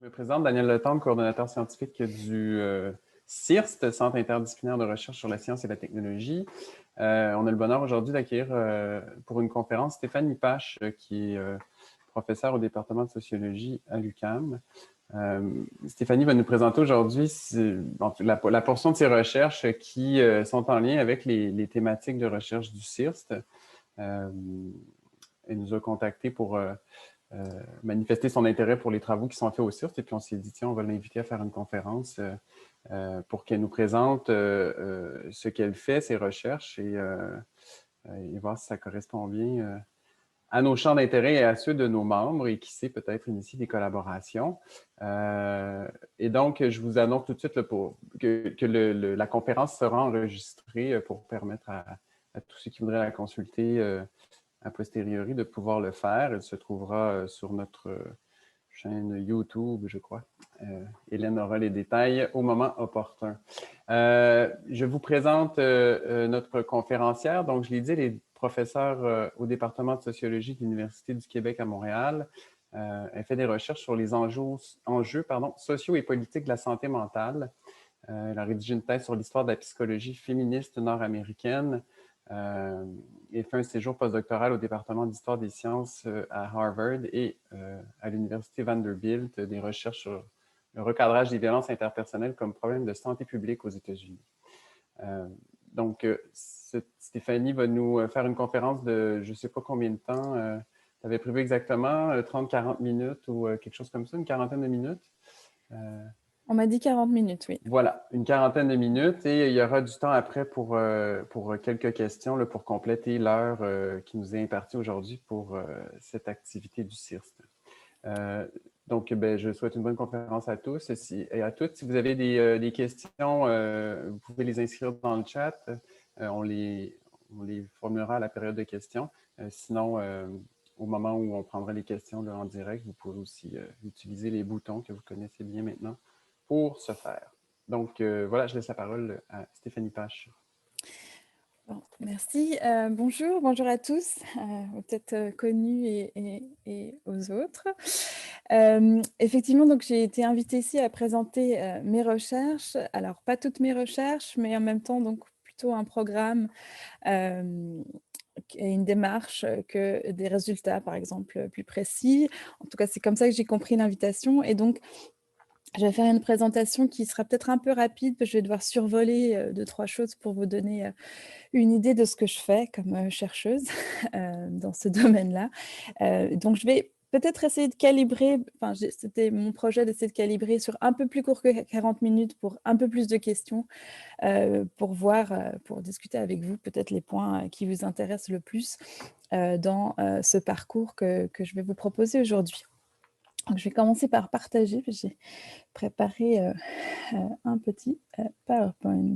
Je me présente Daniel Letemple, coordonnateur scientifique du CIRST, Centre interdisciplinaire de recherche sur la science et la technologie. On a le bonheur aujourd'hui d'accueillir pour une conférence Stéphanie Pache, qui est professeure au département de sociologie à l'UQAM. Stéphanie va nous présenter aujourd'hui la portion de ses recherches qui sont en lien avec les thématiques de recherche du CIRST. Elle nous a contactés pour manifester son intérêt pour les travaux qui sont faits au CIRST. Et puis on s'est dit, tiens, on va l'inviter à faire une conférence pour qu'elle nous présente ce qu'elle fait, ses recherches, et voir si ça correspond bien à nos champs d'intérêt et à ceux de nos membres, et qui sait, peut-être initier des collaborations. Et donc, je vous annonce tout de suite que la conférence sera enregistrée pour permettre à tous ceux qui voudraient la consulter a posteriori de pouvoir le faire. Elle se trouvera sur notre chaîne YouTube, je crois. Hélène aura les détails au moment opportun. Je vous présente notre conférencière. Donc, je l'ai dit, elle est professeure au département de sociologie de l'Université du Québec à Montréal. Elle fait des recherches sur les enjeux sociaux et politiques de la santé mentale. Elle a rédigé une thèse sur l'histoire de la psychologie féministe nord-américaine. Il fait un séjour postdoctoral au département d'histoire des sciences à Harvard et à l'université Vanderbilt, des recherches sur le recadrage des violences interpersonnelles comme problème de santé publique aux États-Unis. Donc, Stéphanie va nous faire une conférence de je ne sais pas combien de temps. Tu avais prévu exactement 30-40 minutes ou quelque chose comme ça, une quarantaine de minutes. On m'a dit 40 minutes, oui. Voilà, une quarantaine de minutes, et il y aura du temps après pour quelques questions là, pour compléter l'heure qui nous est impartie aujourd'hui pour cette activité du CIRST. Donc, je souhaite une bonne conférence à tous et à toutes. Si vous avez des questions, vous pouvez les inscrire dans le chat. On les formulera à la période de questions. Sinon, au moment où on prendra les questions là, en direct, vous pourrez aussi utiliser les boutons que vous connaissez bien maintenant pour ce faire. Donc, voilà, je laisse la parole à Stéphanie Pache. Bon, merci. Bonjour à tous, peut-être connus et aux autres. Effectivement, donc j'ai été invitée ici à présenter mes recherches. Alors, pas toutes mes recherches, mais en même temps, donc plutôt un programme et une démarche que des résultats, par exemple, plus précis. En tout cas, c'est comme ça que j'ai compris l'invitation. Et donc, je vais faire une présentation qui sera peut-être un peu rapide, parce que je vais devoir survoler 2-3 choses pour vous donner une idée de ce que je fais comme chercheuse dans ce domaine-là. Donc, je vais peut-être essayer de calibrer, c'était mon projet d'essayer de calibrer sur un peu plus court que 40 minutes pour un peu plus de questions, pour discuter avec vous peut-être les points qui vous intéressent le plus dans ce parcours que je vais vous proposer aujourd'hui. Donc, je vais commencer par partager. J'ai préparé un petit PowerPoint.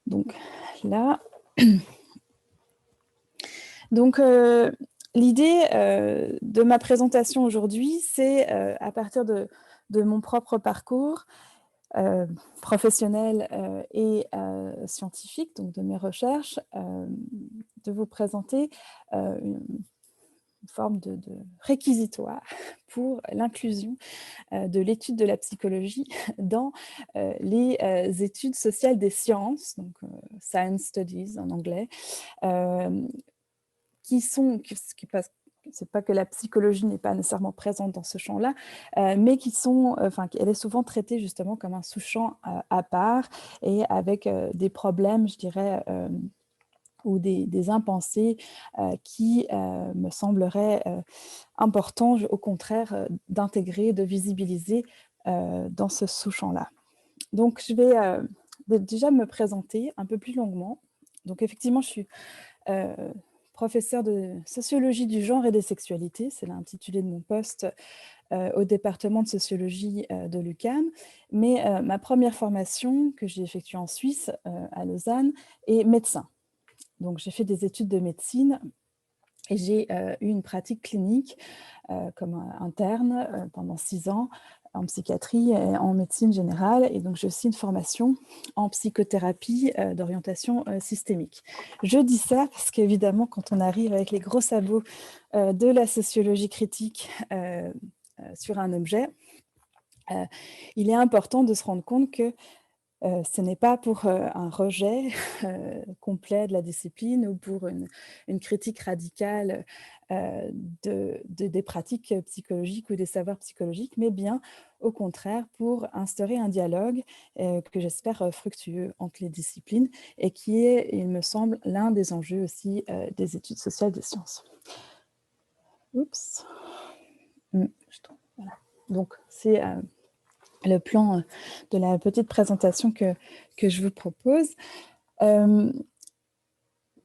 Donc là, donc l'idée de ma présentation aujourd'hui, c'est à partir de mon propre parcours professionnel et scientifique, donc de mes recherches, de vous présenter une forme de réquisitoire pour l'inclusion de l'étude de la psychologie dans les études sociales des sciences, donc Science Studies en anglais, c'est pas que la psychologie n'est pas nécessairement présente dans ce champ-là, mais elle est souvent traitée justement comme un sous-champ à part et avec des problèmes, je dirais, ou des impensés qui me sembleraient importants, au contraire, d'intégrer, de visibiliser dans ce sous-champ-là. Donc, je vais déjà me présenter un peu plus longuement. Donc, effectivement, je suis professeure de sociologie du genre et des sexualités, c'est l'intitulé de mon poste au département de sociologie de l'UQAM. Mais ma première formation que j'ai effectuée en Suisse, à Lausanne, est médecin. Donc, j'ai fait des études de médecine et j'ai eu une pratique clinique comme interne pendant 6 ans en psychiatrie et en médecine générale. Et donc, j'ai aussi une formation en psychothérapie d'orientation systémique. Je dis ça parce qu'évidemment, quand on arrive avec les gros sabots de la sociologie critique sur un objet, il est important de se rendre compte que ce n'est pas pour un rejet complet de la discipline ou pour une critique radicale des pratiques psychologiques ou des savoirs psychologiques, mais bien au contraire pour instaurer un dialogue que j'espère fructueux entre les disciplines et qui est, il me semble, l'un des enjeux aussi des études sociales des sciences. Oups. Voilà. Donc, c'est le plan de la petite présentation que je vous propose.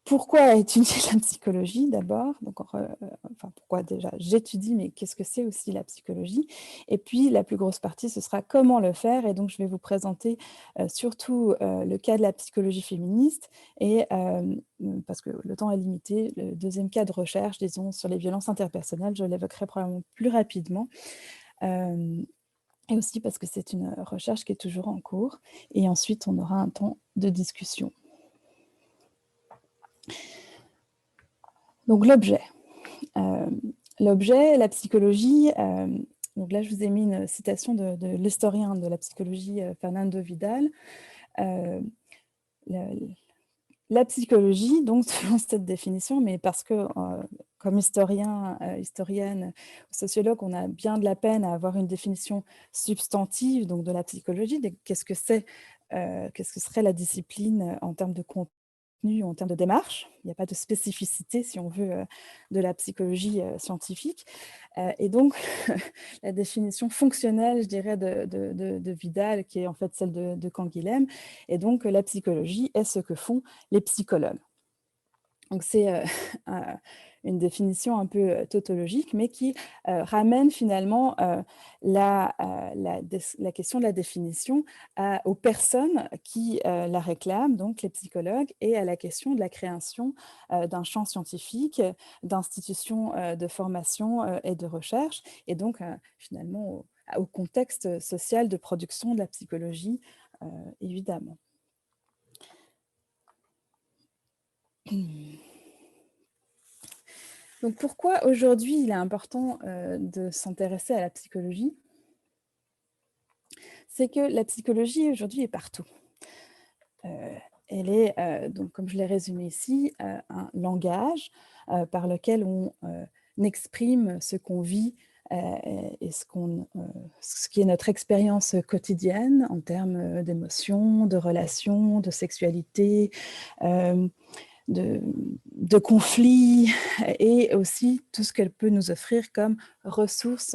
Pourquoi étudier la psychologie d'abord? Donc, enfin, pourquoi déjà j'étudie, mais qu'est-ce que c'est aussi la psychologie? Et puis, la plus grosse partie, ce sera comment le faire. Et donc, je vais vous présenter surtout le cas de la psychologie féministe. Et parce que le temps est limité, le deuxième cas de recherche, disons, sur les violences interpersonnelles, je l'évoquerai probablement plus rapidement. Et aussi parce que c'est une recherche qui est toujours en cours. Et ensuite, on aura un temps de discussion. Donc, l'objet. L'objet, la psychologie, donc là, je vous ai mis une citation de l'historien de la psychologie, Fernando Vidal. La psychologie, donc, selon cette définition, mais parce que, comme historien, historienne, sociologue, on a bien de la peine à avoir une définition substantive donc, de la psychologie. Qu'est-ce que c'est, qu'est-ce que serait la discipline en termes de contenu, en termes de démarche? Il n'y a pas de spécificité, si on veut, de la psychologie scientifique. Et donc, la définition fonctionnelle, je dirais, de Vidal, qui est en fait celle de Canguilhem, et donc la psychologie est ce que font les psychologues. Donc, c'est une définition un peu tautologique, mais qui ramène finalement la question de la définition aux personnes qui la réclament, donc les psychologues, et à la question de la création d'un champ scientifique, d'institutions de formation et de recherche, et donc finalement au contexte social de production de la psychologie, évidemment. Donc pourquoi aujourd'hui il est important de s'intéresser à la psychologie? C'est que la psychologie aujourd'hui est partout. Elle est, donc, comme je l'ai résumé ici, un langage par lequel on exprime ce qu'on vit et ce qui est notre expérience quotidienne en termes d'émotions, de relations, de sexualité, de conflits et aussi tout ce qu'elle peut nous offrir comme ressources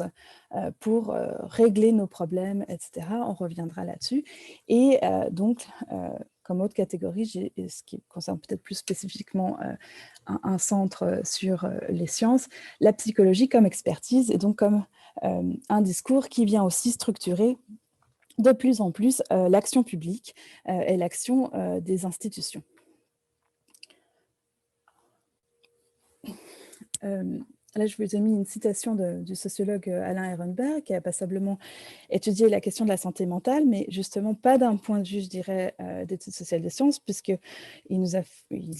pour régler nos problèmes, etc. On reviendra là-dessus. Et donc, comme autre catégorie, ce qui concerne peut-être plus spécifiquement un centre sur les sciences, la psychologie comme expertise et donc comme un discours qui vient aussi structurer de plus en plus l'action publique et l'action des institutions. Là, je vous ai mis une citation du sociologue Alain Ehrenberg, qui a passablement étudié la question de la santé mentale, mais justement pas d'un point de vue, je dirais, d'études sociales des sciences, puisqu'il il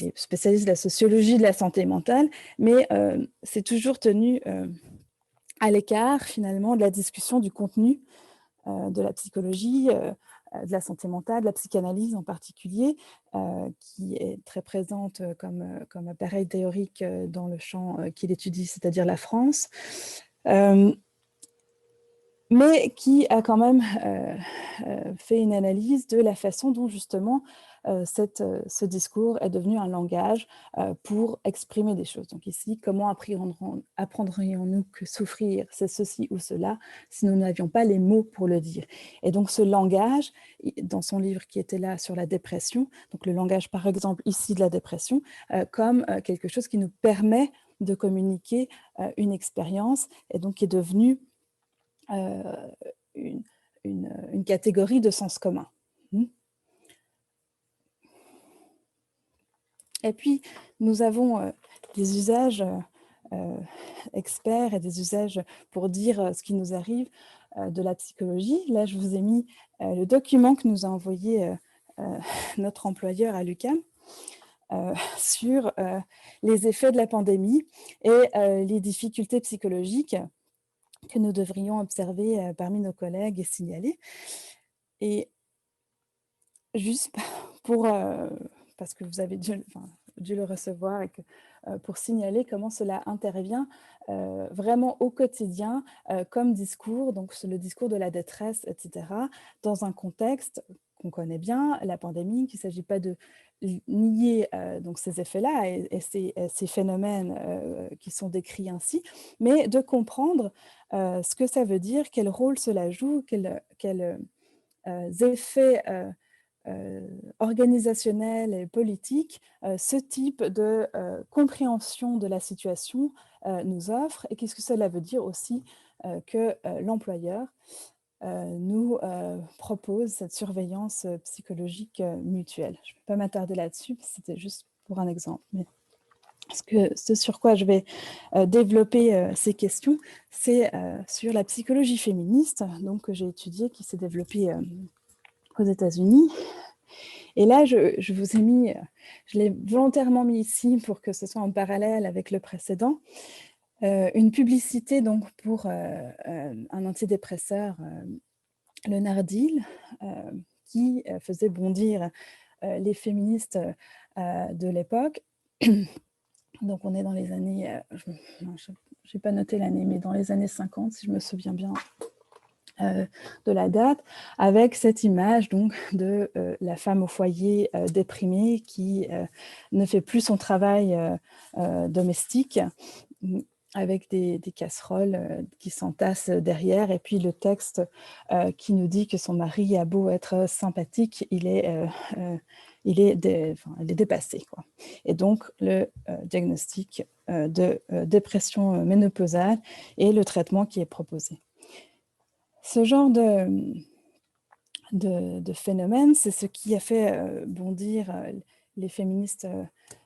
est spécialiste de la sociologie de la santé mentale, mais c'est toujours tenu à l'écart, finalement, de la discussion du contenu de la psychologie, de la santé mentale, de la psychanalyse en particulier, qui est très présente comme appareil théorique dans le champ qu'il étudie, c'est-à-dire la France, mais qui a quand même fait une analyse de la façon dont justement ce discours est devenu un langage pour exprimer des choses. Donc ici, comment apprendrions-nous que souffrir, c'est ceci ou cela, si nous n'avions pas les mots pour le dire? Et donc ce langage, dans son livre qui était là sur la dépression, donc le langage par exemple ici de la dépression, comme quelque chose qui nous permet de communiquer une expérience et donc qui est devenu une catégorie de sens commun. Et puis, nous avons des usages experts et des usages pour dire ce qui nous arrive de la psychologie. Là, je vous ai mis le document que nous a envoyé notre employeur à l'UQAM sur les effets de la pandémie et les difficultés psychologiques que nous devrions observer parmi nos collègues et signaler. Et juste pour, parce que vous avez dû le recevoir et que, pour signaler comment cela intervient vraiment au quotidien comme discours, donc c'est le discours de la détresse, etc., dans un contexte qu'on connaît bien, la pandémie, qu'il ne s'agit pas de nier donc ces effets-là et ces phénomènes qui sont décrits ainsi, mais de comprendre ce que ça veut dire, quel rôle cela joue, quels effets organisationnels et politiques ce type de compréhension de la situation nous offre, et qu'est-ce que cela veut dire aussi que l'employeur nous propose cette surveillance psychologique mutuelle. Je ne vais pas m'attarder là-dessus, c'était juste pour un exemple. Mais ce sur quoi je vais développer ces questions, c'est sur la psychologie féministe, donc, que j'ai étudiée, qui s'est développée aux États-Unis. Et là, je vous ai mis, je l'ai volontairement mis ici pour que ce soit en parallèle avec le précédent, une publicité donc pour un antidépresseur, le Nardil, qui faisait bondir les féministes de l'époque. Donc on est dans les années, je n'ai pas noté l'année, mais dans les années 50, si je me souviens bien de la date, avec cette image donc de la femme au foyer déprimée qui ne fait plus son travail domestique, avec des casseroles qui s'entassent derrière, et puis le texte qui nous dit que son mari a beau être sympathique, elle est dépassée, quoi. Et donc le diagnostic de dépression ménopausale et le traitement qui est proposé. Ce genre de phénomène, c'est ce qui a fait bondir les féministes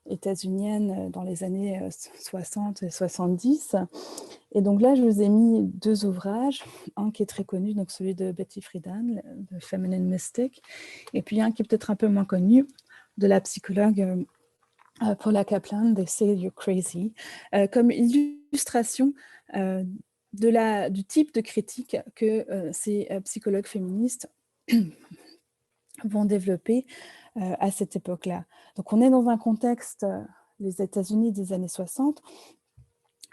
états-uniennes dans les années 60 et 70. Et donc là, je vous ai mis deux ouvrages, un qui est très connu, donc celui de Betty Friedan, The Feminine Mystic, et puis un qui est peut-être un peu moins connu, de la psychologue Paula Kaplan, They Say You're Crazy, comme illustration du type de critique que ces psychologues féministes vont développer à cette époque-là. Donc on est dans un contexte, les États-Unis des années 60,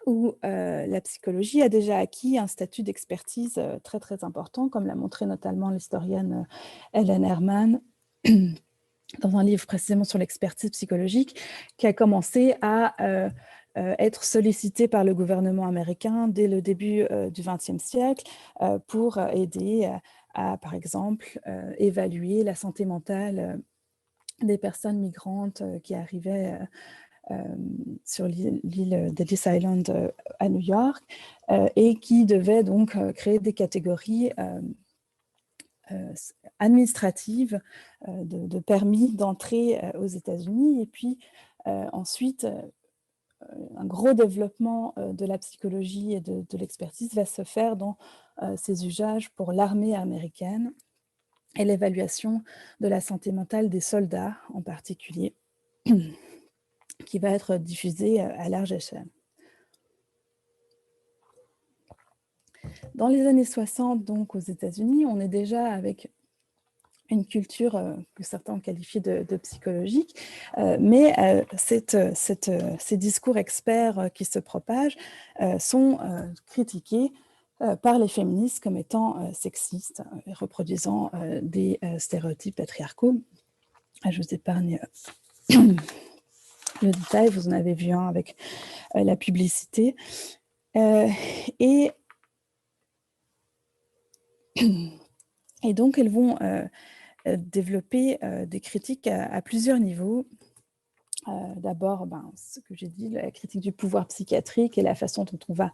où la psychologie a déjà acquis un statut d'expertise très très important, comme l'a montré notamment l'historienne Helen Herman dans un livre précisément sur l'expertise psychologique, qui a commencé à être sollicité par le gouvernement américain dès le début du XXe siècle pour aider à, par exemple, évaluer la santé mentale des personnes migrantes qui arrivaient sur l'île d'Ellis Island à New York et qui devaient donc créer des catégories administratives de permis d'entrée aux États-Unis. Et puis ensuite, un gros développement de la psychologie et de l'expertise va se faire dans ces usages pour l'armée américaine et l'évaluation de la santé mentale des soldats en particulier, qui va être diffusée à large échelle. Dans les années 60, donc aux États-Unis, on est déjà avec une culture que certains ont qualifiée de psychologique, mais ces discours experts qui se propagent sont critiqués par les féministes comme étant sexistes et reproduisant des stéréotypes patriarcaux. Je vous épargne le détail, vous en avez vu un avec la publicité. Et donc, elles vont développer des critiques à plusieurs niveaux. D'abord, ce que j'ai dit, la critique du pouvoir psychiatrique et la façon dont on va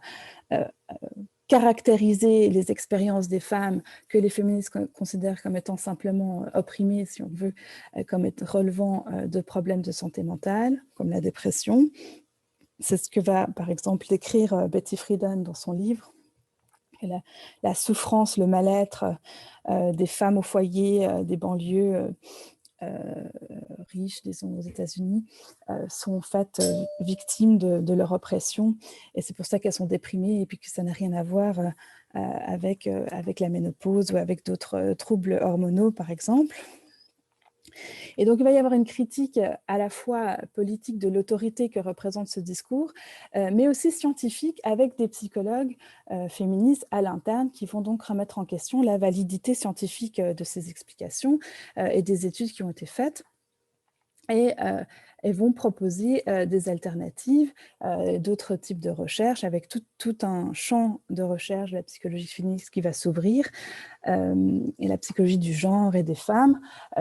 caractériser les expériences des femmes que les féministes considèrent comme étant simplement opprimées, si on veut, comme relevant de problèmes de santé mentale, comme la dépression. C'est ce que va, par exemple, décrire Betty Friedan dans son livre. Et la souffrance, le mal-être des femmes au foyer, des banlieues riches, disons aux États-Unis, sont en fait victimes de leur oppression, et c'est pour ça qu'elles sont déprimées, et puis que ça n'a rien à voir avec la ménopause ou avec d'autres troubles hormonaux, par exemple. Et donc, il va y avoir une critique à la fois politique de l'autorité que représente ce discours, mais aussi scientifique, avec des psychologues féministes à l'interne qui vont donc remettre en question la validité scientifique de ces explications et des études qui ont été faites. Et elles vont proposer des alternatives, d'autres types de recherches, avec tout un champ de recherche de la psychologie féministe qui va s'ouvrir, et la psychologie du genre et des femmes,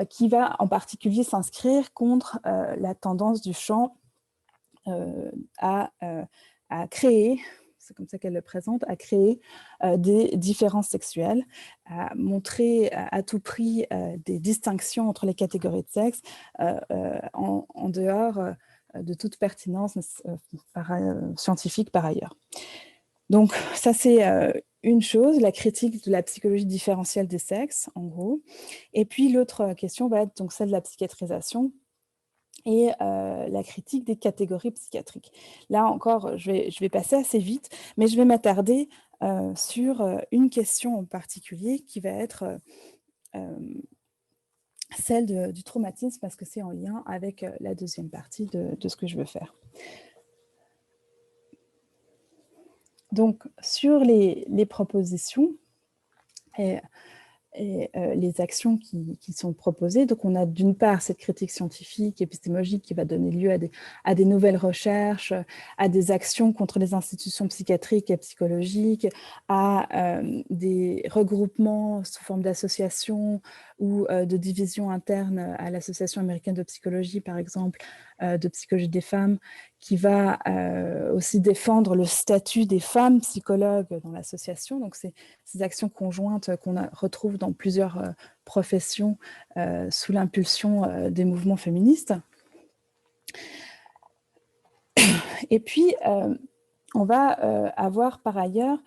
qui va en particulier s'inscrire contre la tendance du champ à créer, c'est comme ça qu'elle le présente, à créer des différences sexuelles, à montrer à tout prix des distinctions entre les catégories de sexe en dehors de toute pertinence scientifique par ailleurs. Donc ça, c'est une chose, la critique de la psychologie différentielle des sexes, en gros. Et puis l'autre question va être donc celle de la psychiatrisation et la critique des catégories psychiatriques. Là encore, je vais passer assez vite, mais je vais m'attarder sur une question en particulier qui va être celle du traumatisme, parce que c'est en lien avec la deuxième partie de ce que je veux faire. Donc, sur les propositions et les actions qui sont proposées. Donc, on a d'une part cette critique scientifique, épistémologique qui va donner lieu à des nouvelles recherches, à des actions contre les institutions psychiatriques et psychologiques, à des regroupements sous forme d'associations ou de divisions internes à l'Association américaine de psychologie, par exemple, de psychologie des femmes, qui va aussi défendre le statut des femmes psychologues dans l'association. Donc, c'est ces actions conjointes qu'on retrouve dans plusieurs professions sous l'impulsion des mouvements féministes. Et puis, on va avoir par ailleurs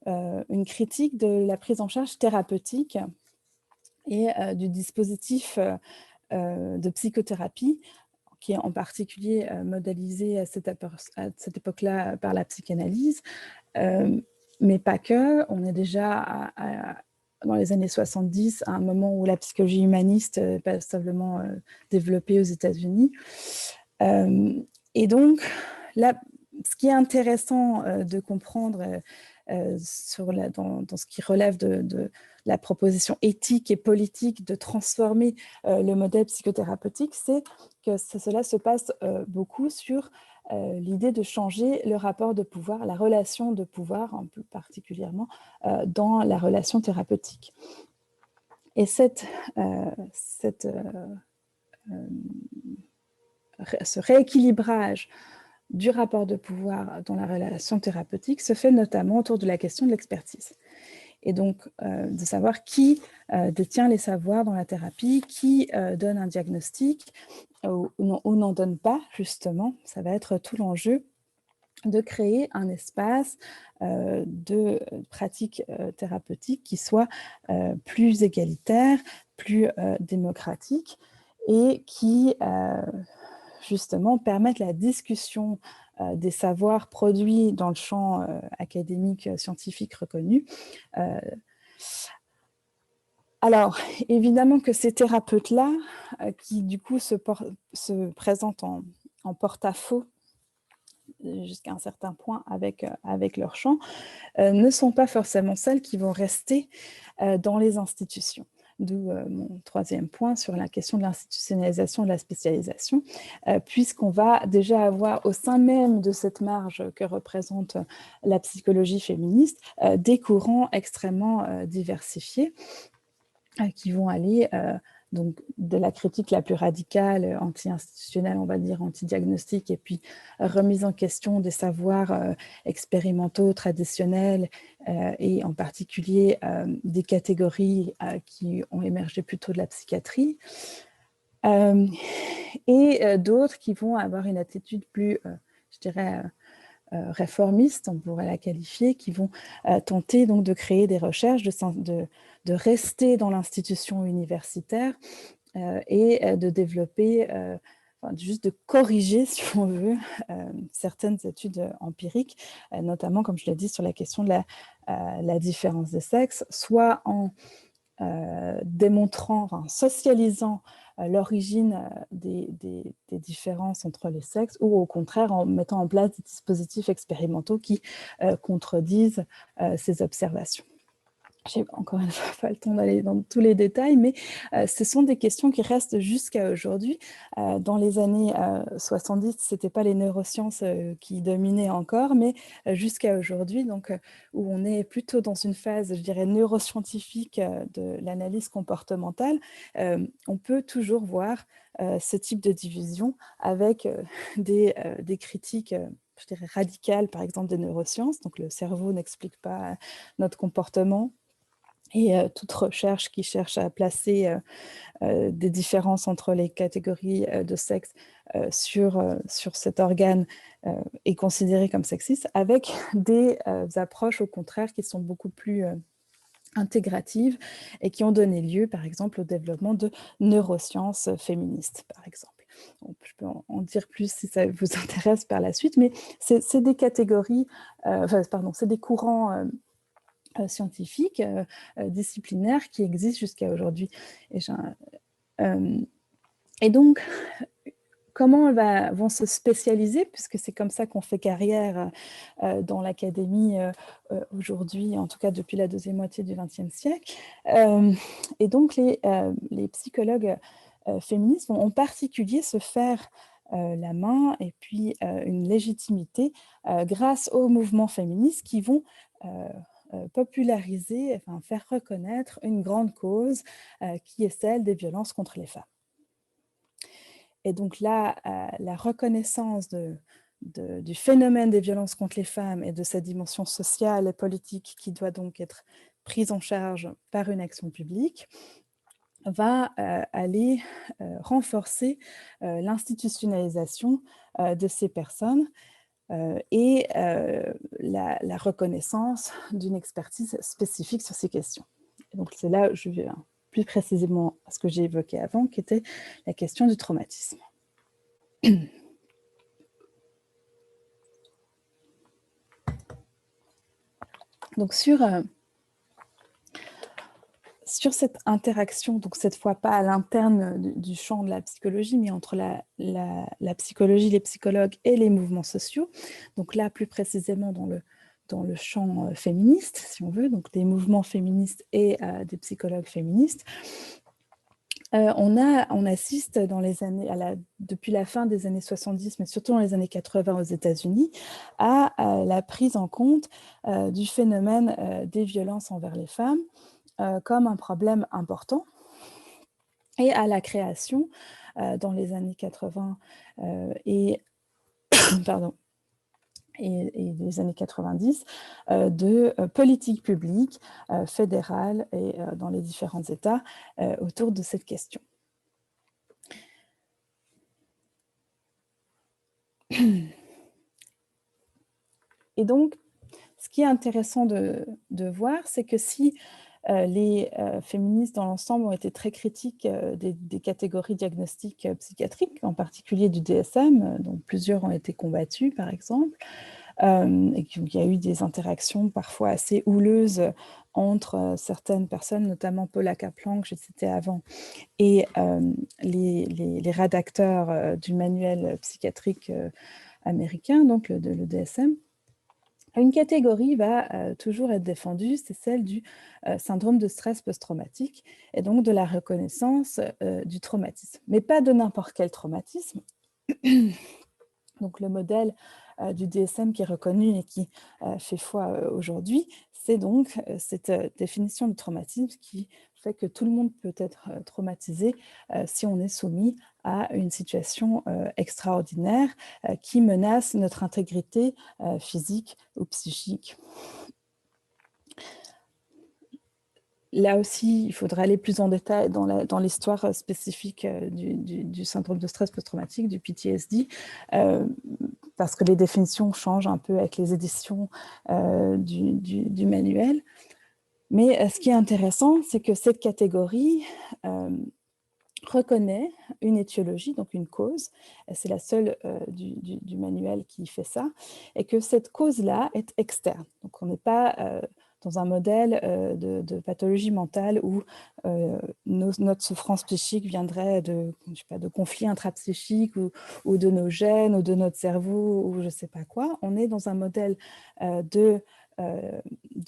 une critique de la prise en charge thérapeutique et du dispositif de psychothérapie, qui est en particulier modélisé à cette époque-là par la psychanalyse, mais pas que. On est déjà dans les années 70, à un moment où la psychologie humaniste est passablement développée aux États-Unis. Et donc, là, ce qui est intéressant de comprendre dans ce qui relève de la proposition éthique et politique de transformer le modèle psychothérapeutique, c'est que cela se passe beaucoup sur l'idée de changer le rapport de pouvoir, la relation de pouvoir, un peu particulièrement dans la relation thérapeutique. Et ce rééquilibrage du rapport de pouvoir dans la relation thérapeutique se fait notamment autour de la question de l'expertise. Et donc, de savoir qui détient les savoirs dans la thérapie, qui donne un diagnostic ou n'en donne pas, justement. Ça va être tout l'enjeu de créer un espace de pratique thérapeutique qui soit plus égalitaire, plus démocratique et qui, justement, permette la discussion des savoirs produits dans le champ académique, scientifique reconnu. Alors, évidemment que ces thérapeutes-là, qui du coup se présentent en porte-à-faux jusqu'à un certain point avec leur champ, ne sont pas forcément celles qui vont rester dans les institutions. D'où mon troisième point sur la question de l'institutionnalisation de la spécialisation, puisqu'on va déjà avoir au sein même de cette marge que représente la psychologie féministe des courants extrêmement diversifiés qui vont aller donc de la critique la plus radicale, anti-institutionnelle, on va dire, anti-diagnostique, et puis remise en question des savoirs expérimentaux, traditionnels, et en particulier des catégories qui ont émergé plutôt de la psychiatrie, et d'autres qui vont avoir une attitude plus, je dirais, réformistes, on pourrait la qualifier, qui vont tenter donc de créer des recherches, de rester dans l'institution universitaire et de développer, enfin, juste de corriger, si on veut, certaines études empiriques, notamment, comme je l'ai dit, sur la question de la différence des sexes, soit en démontrant, enfin, socialisant l'origine des différences entre les sexes, ou au contraire en mettant en place des dispositifs expérimentaux qui contredisent ces observations. Je n'ai encore une fois pas le temps d'aller dans tous les détails, mais ce sont des questions qui restent jusqu'à aujourd'hui. Dans les années 70, ce n'était pas les neurosciences qui dominaient encore, mais jusqu'à aujourd'hui, donc, où on est plutôt dans une phase, je dirais, neuroscientifique de l'analyse comportementale, on peut toujours voir ce type de division avec des critiques je dirais radicales, par exemple des neurosciences. Donc le cerveau n'explique pas notre comportement. Et toute recherche qui cherche à placer des différences entre les catégories de sexe sur cet organe est considérée comme sexiste, avec des approches au contraire qui sont beaucoup plus intégratives et qui ont donné lieu, par exemple, au développement de neurosciences féministes, par exemple. Donc, je peux en dire plus si ça vous intéresse par la suite, mais c'est des catégories, c'est des courants scientifiques, disciplinaires qui existent jusqu'à aujourd'hui. Et donc, comment vont se spécialiser, puisque c'est comme ça qu'on fait carrière dans l'académie aujourd'hui, en tout cas depuis la deuxième moitié du XXe siècle. Et donc, les psychologues féministes vont en particulier se faire la main et puis une légitimité grâce aux mouvements féministes qui vont populariser, enfin faire reconnaître une grande cause qui est celle des violences contre les femmes. Et donc là, la reconnaissance du phénomène des violences contre les femmes et de sa dimension sociale et politique qui doit donc être prise en charge par une action publique va aller renforcer l'institutionnalisation de ces personnes et la reconnaissance d'une expertise spécifique sur ces questions. Et donc c'est là où je vais plus précisément à ce que j'ai évoqué avant, qui était la question du traumatisme. Donc sur cette interaction, donc cette fois pas à l'interne du champ de la psychologie, mais entre la psychologie, les psychologues et les mouvements sociaux, donc là plus précisément dans le champ féministe, si on veut, donc des mouvements féministes et des psychologues féministes, on assiste dans les années, depuis la fin des années 70, mais surtout dans les années 80 aux États-Unis, à la prise en compte du phénomène des violences envers les femmes comme un problème important, et à la création dans les années 80 et les années 90 de politiques publiques fédérales et dans les différents États autour de cette question. Et donc, ce qui est intéressant de voir, c'est que si les féministes dans l'ensemble ont été très critiques des catégories diagnostiques psychiatriques, en particulier du DSM, dont plusieurs ont été combattus, par exemple, et qu'il y a eu des interactions parfois assez houleuses entre certaines personnes, notamment Paula Kaplan, que j'ai cité avant, et les rédacteurs du manuel psychiatrique américain, donc le DSM. Une catégorie va toujours être défendue, c'est celle du syndrome de stress post-traumatique et donc de la reconnaissance du traumatisme, mais pas de n'importe quel traumatisme. Donc le modèle du DSM qui est reconnu et qui fait foi aujourd'hui, c'est donc cette définition du traumatisme qui fait que tout le monde peut être traumatisé si on est soumis à une situation extraordinaire qui menace notre intégrité physique ou psychique. Là aussi, il faudra aller plus en détail dans l'histoire spécifique du syndrome de stress post-traumatique, du PTSD, parce que les définitions changent un peu avec les éditions du manuel. Mais ce qui est intéressant, c'est que cette catégorie reconnaît une étiologie, donc une cause, c'est la seule du manuel qui fait ça, et que cette cause-là est externe. Donc on n'est pas dans un modèle de pathologie mentale où notre souffrance psychique viendrait de, je sais pas, de conflits intrapsychiques ou de nos gènes ou de notre cerveau ou je ne sais pas quoi. On est dans un modèle de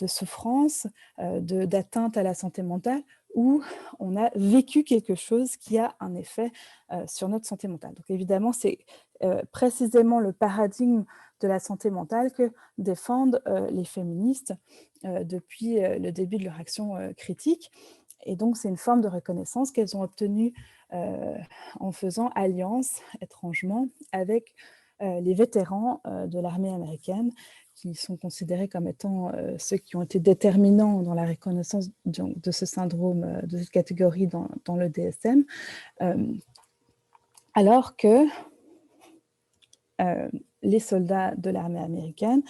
souffrance, d'atteinte à la santé mentale, où on a vécu quelque chose qui a un effet sur notre santé mentale. Donc évidemment, c'est précisément le paradigme de la santé mentale que défendent les féministes depuis le début de leur action critique. Et donc, c'est une forme de reconnaissance qu'elles ont obtenue en faisant alliance, étrangement, avec les vétérans de l'armée américaine, qui sont considérés comme étant ceux qui ont été déterminants dans la reconnaissance de ce syndrome, de cette catégorie dans le DSM, alors que les soldats de l'armée américaine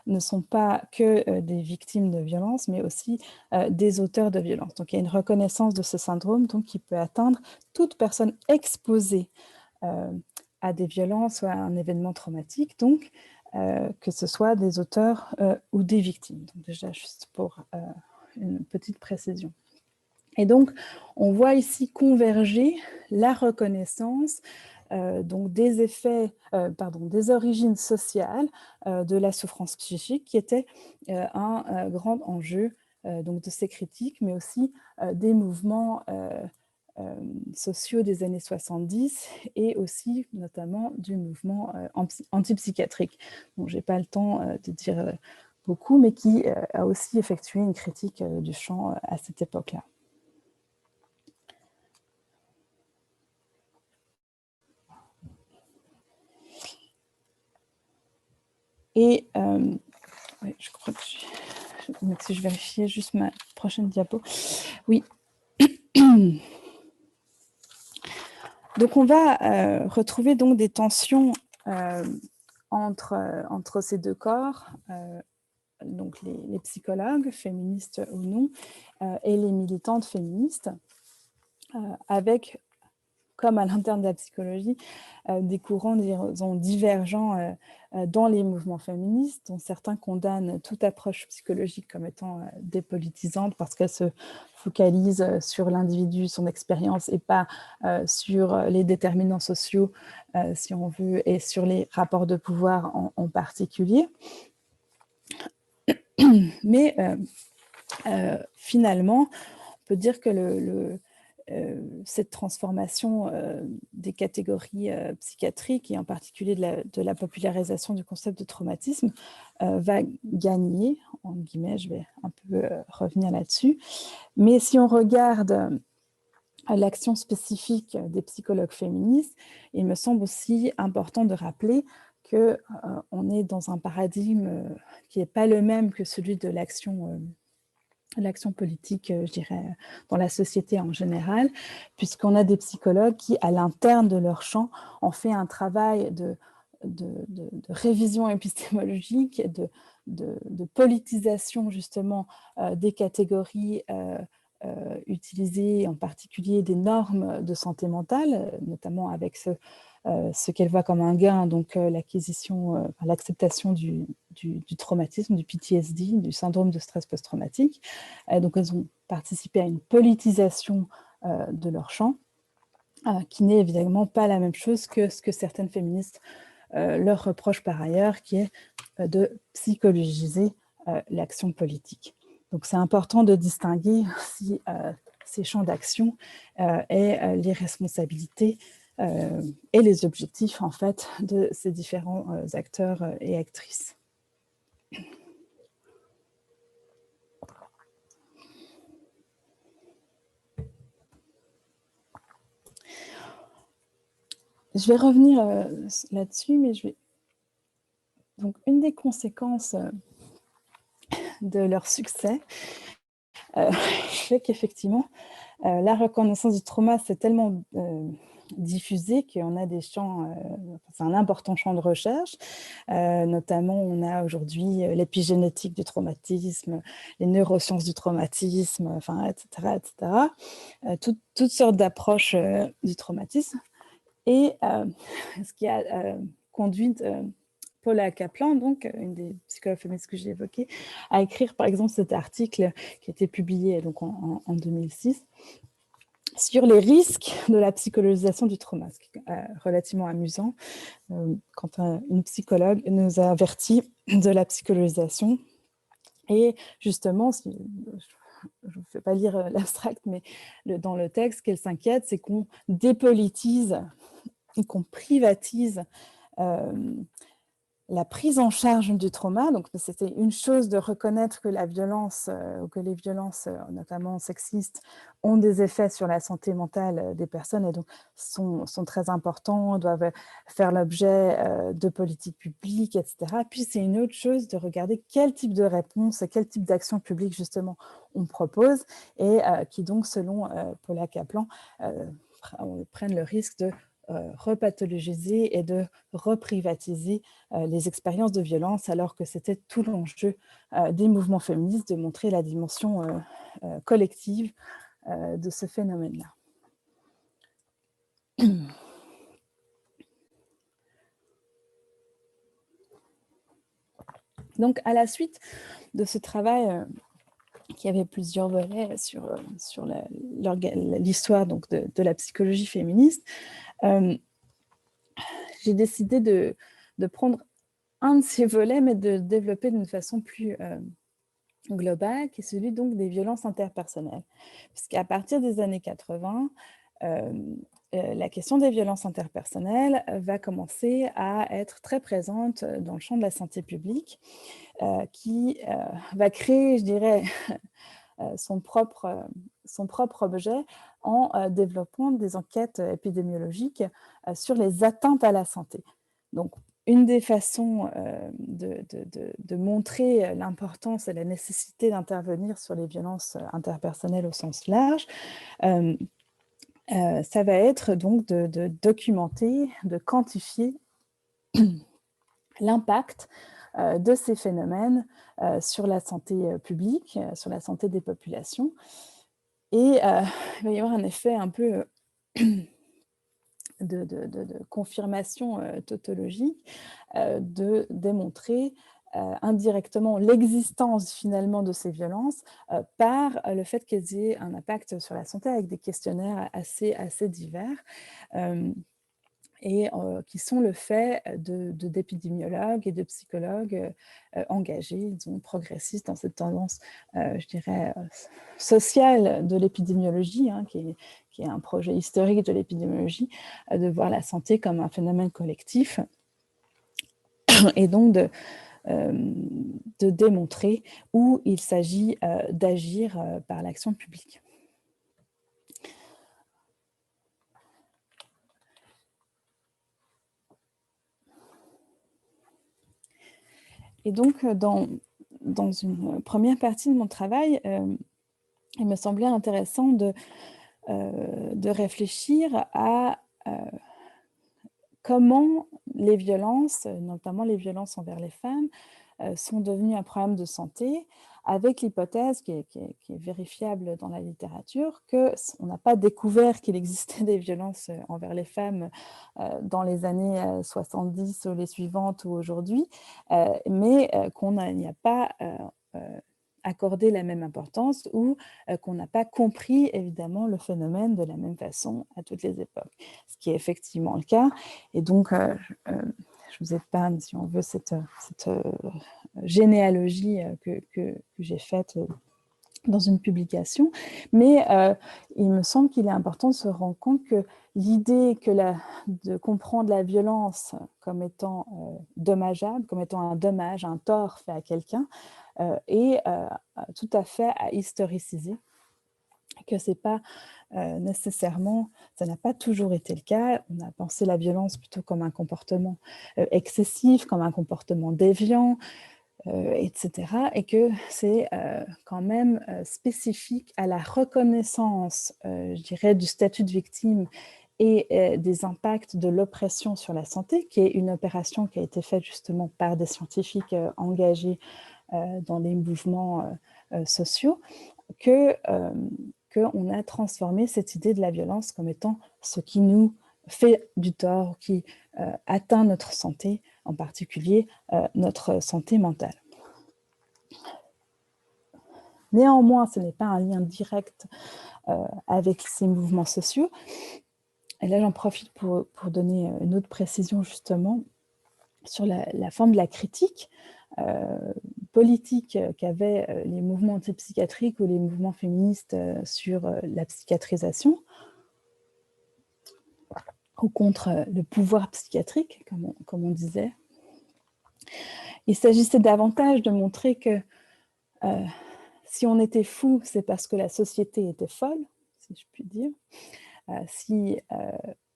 ne sont pas que des victimes de violences, mais aussi des auteurs de violences. Donc il y a une reconnaissance de ce syndrome donc, qui peut atteindre toute personne exposée à des violences ou à un événement traumatique, donc que ce soit des auteurs ou des victimes. Donc déjà, juste pour une petite précision. Et donc, on voit ici converger la reconnaissance donc des effets, des origines sociales de la souffrance psychique, qui était un grand enjeu donc de ces critiques, mais aussi des mouvements sociaux des années 70 et aussi notamment du mouvement antipsychiatrique, dont je n'ai pas le temps de dire beaucoup, mais qui a aussi effectué une critique du champ à cette époque-là. Et ouais, je crois que si je vérifiais juste ma prochaine diapo. Oui. Donc, on va retrouver donc des tensions entre ces deux corps, donc les psychologues, féministes ou non, et les militantes féministes, avec, comme à l'interne de la psychologie, des courants, disons, divergents dans les mouvements féministes, dont certains condamnent toute approche psychologique comme étant dépolitisante parce qu'elle se focalise sur l'individu, son expérience, et pas sur les déterminants sociaux, si on veut, et sur les rapports de pouvoir en particulier. Mais finalement, on peut dire que cette transformation des catégories psychiatriques et en particulier de la popularisation du concept de traumatisme va gagner, en guillemets, je vais un peu revenir là-dessus. Mais si on regarde l'action spécifique des psychologues féministes, il me semble aussi important de rappeler qu'on est dans un paradigme qui n'est pas le même que celui de l'action politique, je dirais, dans la société en général, puisqu'on a des psychologues qui, à l'interne de leur champ, ont fait un travail de révision épistémologique, de politisation justement des catégories utilisées, en particulier des normes de santé mentale, notamment avec ce qu'elle voit comme un gain, donc l'acquisition, l'acceptation du traumatisme, du PTSD, du syndrome de stress post-traumatique. Donc, elles ont participé à une politisation de leur champ, qui n'est évidemment pas la même chose que ce que certaines féministes leur reprochent par ailleurs, qui est de psychologiser l'action politique. Donc, c'est important de distinguer aussi ces champs d'action et les responsabilités et les objectifs, en fait, de ces différents acteurs et actrices. Je vais revenir là-dessus, mais je vais... Donc, une des conséquences de leur succès fait qu'effectivement, la reconnaissance du trauma s'est tellement diffusé qu'on a des champs, c'est un important champ de recherche. Notamment, on a aujourd'hui l'épigénétique du traumatisme, les neurosciences du traumatisme, enfin, etc., etc. Toutes sortes d'approches du traumatisme. Et ce qui a conduit Paula Kaplan, donc une des psychologues féministes que j'ai évoquées, à écrire par exemple cet article qui a été publié donc, en 2006 sur les risques de la psychologisation du trauma, ce qui est relativement amusant quand une psychologue nous a avertis de la psychologisation. Et justement, je ne vais pas lire l'abstract, mais dans le texte, qu'elle s'inquiète, c'est qu'on dépolitise et qu'on privatise la prise en charge du trauma. Donc, c'était une chose de reconnaître que la violence, ou que les violences, notamment sexistes, ont des effets sur la santé mentale des personnes et donc sont très importants, doivent faire l'objet de politiques publiques, etc. Puis, c'est une autre chose de regarder quel type de réponse, quel type d'action publique, justement, on propose et qui, donc, selon Paula Kaplan, prennent le risque de repathologiser et de reprivatiser les expériences de violence, alors que c'était tout l'enjeu des mouvements féministes de montrer la dimension collective de ce phénomène-là. Donc, à la suite de ce travail qui avait plusieurs volets sur l'histoire de la psychologie féministe, j'ai décidé de prendre un de ces volets, mais de développer d'une façon plus globale, qui est celui donc des violences interpersonnelles. Puisqu'à partir des années 80, la question des violences interpersonnelles va commencer à être très présente dans le champ de la santé publique, qui va créer, je dirais, son propre objet en développant des enquêtes épidémiologiques sur les atteintes à la santé. Donc, une des façons de montrer l'importance et la nécessité d'intervenir sur les violences interpersonnelles au sens large, ça va être donc de documenter, de quantifier l'impact de ces phénomènes sur la santé publique, sur la santé des populations. Et il va y avoir un effet un peu de confirmation tautologique, de démontrer indirectement l'existence finalement de ces violences par le fait qu'elles aient un impact sur la santé avec des questionnaires assez divers. Et qui sont le fait d'épidémiologues et de psychologues engagés, disons, progressistes dans cette tendance, je dirais, sociale de l'épidémiologie, hein, qui est un projet historique de l'épidémiologie, de voir la santé comme un phénomène collectif, et donc de démontrer où il s'agit d'agir par l'action publique. Et donc, dans une première partie de mon travail, il me semblait intéressant de réfléchir à comment les violences, notamment les violences envers les femmes, sont devenues un problème de santé, avec l'hypothèse qui est vérifiable dans la littérature, qu'on n'a pas découvert qu'il existait des violences envers les femmes dans les années 70 ou les suivantes ou aujourd'hui, mais qu'on n'y a pas accordé la même importance ou qu'on n'a pas compris évidemment le phénomène de la même façon à toutes les époques, ce qui est effectivement le cas. Et donc, je vous épargne, si on veut, cette généalogie que j'ai faite dans une publication, mais il me semble qu'il est important de se rendre compte que l'idée de comprendre la violence comme étant dommageable, comme étant un dommage, un tort fait à quelqu'un, est tout à fait à historiciser, que c'est pas nécessairement, ça n'a pas toujours été le cas. On a pensé la violence plutôt comme un comportement excessif, comme un comportement déviant, etc. Et que c'est quand même spécifique à la reconnaissance, je dirais, du statut de victime et des impacts de l'oppression sur la santé, qui est une opération qui a été faite justement par des scientifiques engagés dans les mouvements sociaux, qu'on a transformé cette idée de la violence comme étant ce qui nous fait du tort, qui atteint notre santé, en particulier notre santé mentale. Néanmoins, ce n'est pas un lien direct avec ces mouvements sociaux. Et là, j'en profite pour donner une autre précision justement sur la forme de la critique politique qu'avaient les mouvements antipsychiatriques ou les mouvements féministes sur la psychiatrisation ou contre le pouvoir psychiatrique, comme on disait. Il s'agissait davantage de montrer que si on était fou, c'est parce que la société était folle, si je puis dire. Si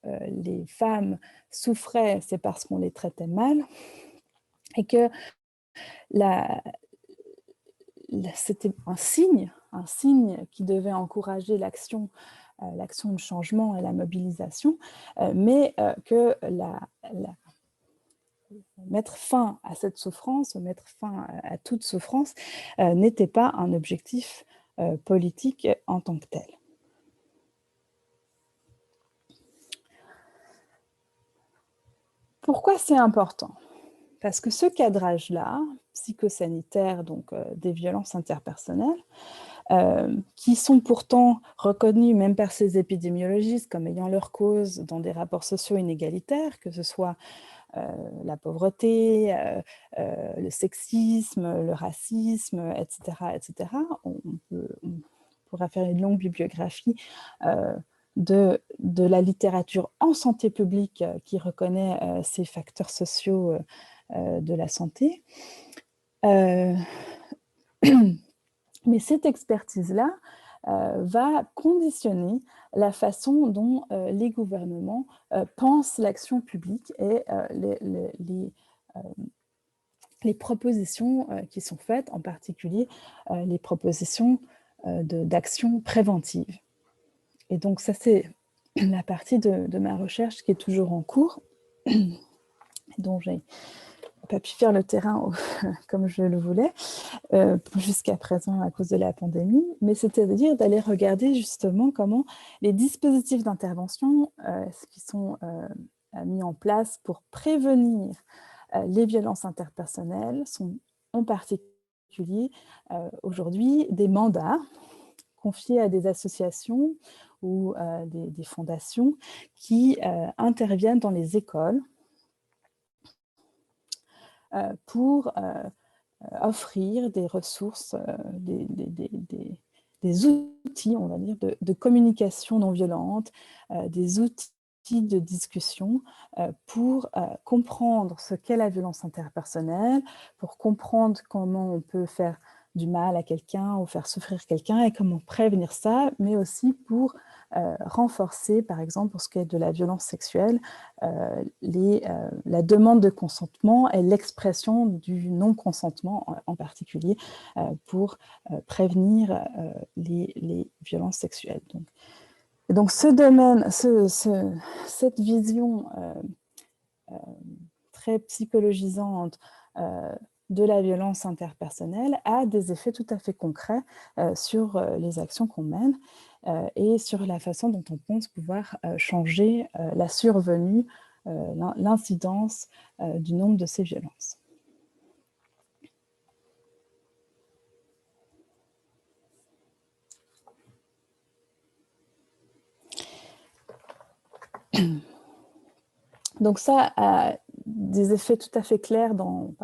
les femmes souffraient, c'est parce qu'on les traitait mal. Et que c'était un signe qui devait encourager l'action de changement et la mobilisation, mais que mettre fin à cette souffrance, mettre fin à toute souffrance, n'était pas un objectif politique en tant que tel. Pourquoi c'est important ? Parce que ce cadrage-là, psychosanitaire, donc des violences interpersonnelles, qui sont pourtant reconnus même par ces épidémiologistes comme ayant leur cause dans des rapports sociaux inégalitaires, que ce soit la pauvreté, le sexisme, le racisme, etc. etc. On pourra faire une longue bibliographie de la littérature en santé publique qui reconnaît ces facteurs sociaux de la santé. Mais cette expertise-là va conditionner la façon dont les gouvernements pensent l'action publique et les propositions qui sont faites, en particulier les propositions d'action préventive. Et donc ça, c'est la partie de ma recherche qui est toujours en cours, dont j'ai pas pu faire le terrain comme je le voulais jusqu'à présent à cause de la pandémie, mais c'est-à-dire d'aller regarder justement comment les dispositifs d'intervention qui sont mis en place pour prévenir les violences interpersonnelles sont en particulier aujourd'hui des mandats confiés à des associations ou des fondations qui interviennent dans les écoles pour offrir des ressources, des outils, on va dire, de communication non violente, des outils de discussion pour comprendre ce qu'est la violence interpersonnelle, pour comprendre comment on peut faire du mal à quelqu'un ou faire souffrir quelqu'un et comment prévenir ça, mais aussi pour renforcer, par exemple, pour ce qui est de la violence sexuelle, la demande de consentement et l'expression du non-consentement en particulier pour prévenir les violences sexuelles. Donc ce domaine, cette vision très psychologisante de la violence interpersonnelle a des effets tout à fait concrets sur les actions qu'on mène et sur la façon dont on pense pouvoir changer la survenue, l'incidence du nombre de ces violences. Donc ça a des effets tout à fait clairs dans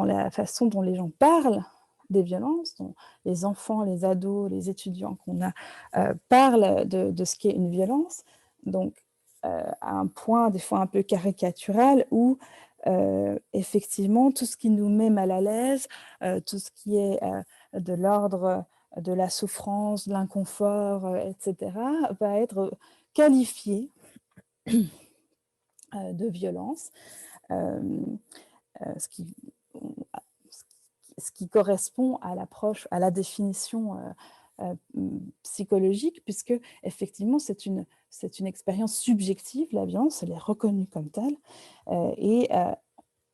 la façon dont les gens parlent des violences, dont les enfants, les ados, les étudiants qu'on a parlent de ce qu'est une violence, donc à un point des fois un peu caricatural où effectivement tout ce qui nous met mal à l'aise, tout ce qui est de l'ordre de la souffrance, de l'inconfort, etc., va être qualifié de violence, ce qui correspond à l'approche, à la définition psychologique, puisque effectivement c'est une expérience subjective, la violence, elle est reconnue comme telle, et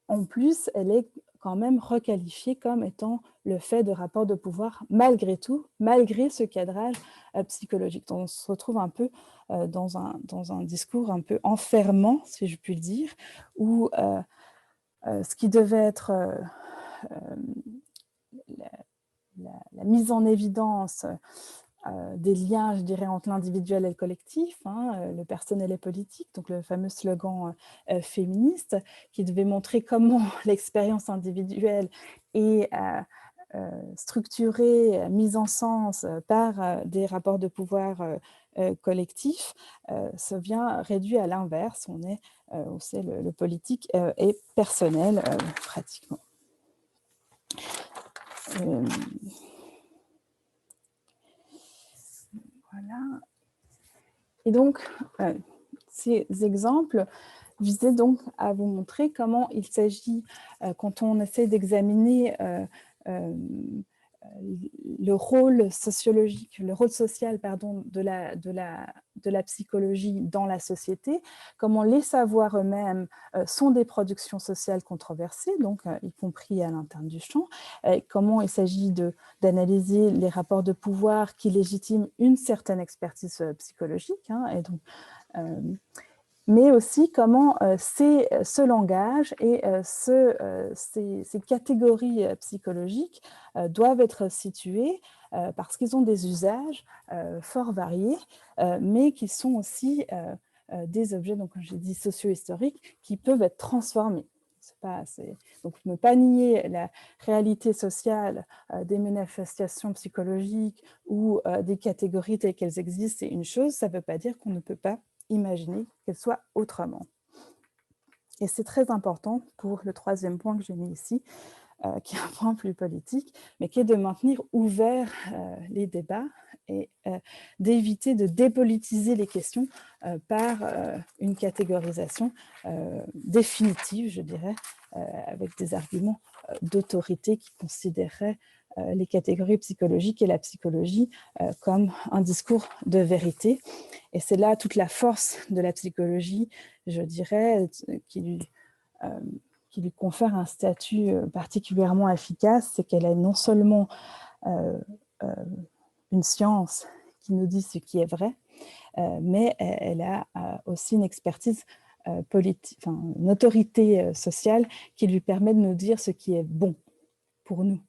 en plus, elle est quand même requalifiée comme étant le fait de rapports de pouvoir malgré tout, malgré ce cadrage psychologique. Donc, on se retrouve un peu dans un discours un peu enfermant, si je puis le dire, où ce qui devait être la mise en évidence des liens, je dirais, entre l'individuel et le collectif, le personnel et politique, donc le fameux slogan féministe, qui devait montrer comment l'expérience individuelle est structurée, mise en sens par des rapports de pouvoir collectifs, ça vient réduit à l'inverse. On sait, le politique est personnel, pratiquement. Voilà. Et donc, ces exemples visaient donc à vous montrer comment il s'agit, quand on essaie d'examiner le rôle sociologique, le rôle social, pardon, de la psychologie dans la société, comment les savoirs eux-mêmes sont des productions sociales controversées, donc y compris à l'interne du champ, comment il s'agit d'analyser les rapports de pouvoir qui légitiment une certaine expertise psychologique, et donc mais aussi comment ce langage et ces catégories psychologiques doivent être situées parce qu'ils ont des usages fort variés, mais qui sont aussi des objets, donc comme j'ai dit, socio-historiques, qui peuvent être transformés. Donc, ne pas nier la réalité sociale des manifestations psychologiques ou des catégories telles qu'elles existent, c'est une chose, ça ne veut pas dire qu'on ne peut pas imaginer qu'elle soit autrement. Et c'est très important pour le troisième point que j'ai mis ici, qui est un point plus politique, mais qui est de maintenir ouverts les débats et d'éviter de dépolitiser les questions par une catégorisation définitive, je dirais, avec des arguments d'autorité qui considéreraient les catégories psychologiques et la psychologie comme un discours de vérité. Et c'est là toute la force de la psychologie, je dirais, qui lui confère un statut particulièrement efficace, c'est qu'elle est non seulement une science qui nous dit ce qui est vrai, mais elle a aussi une expertise politique, une autorité sociale qui lui permet de nous dire ce qui est bon pour nous.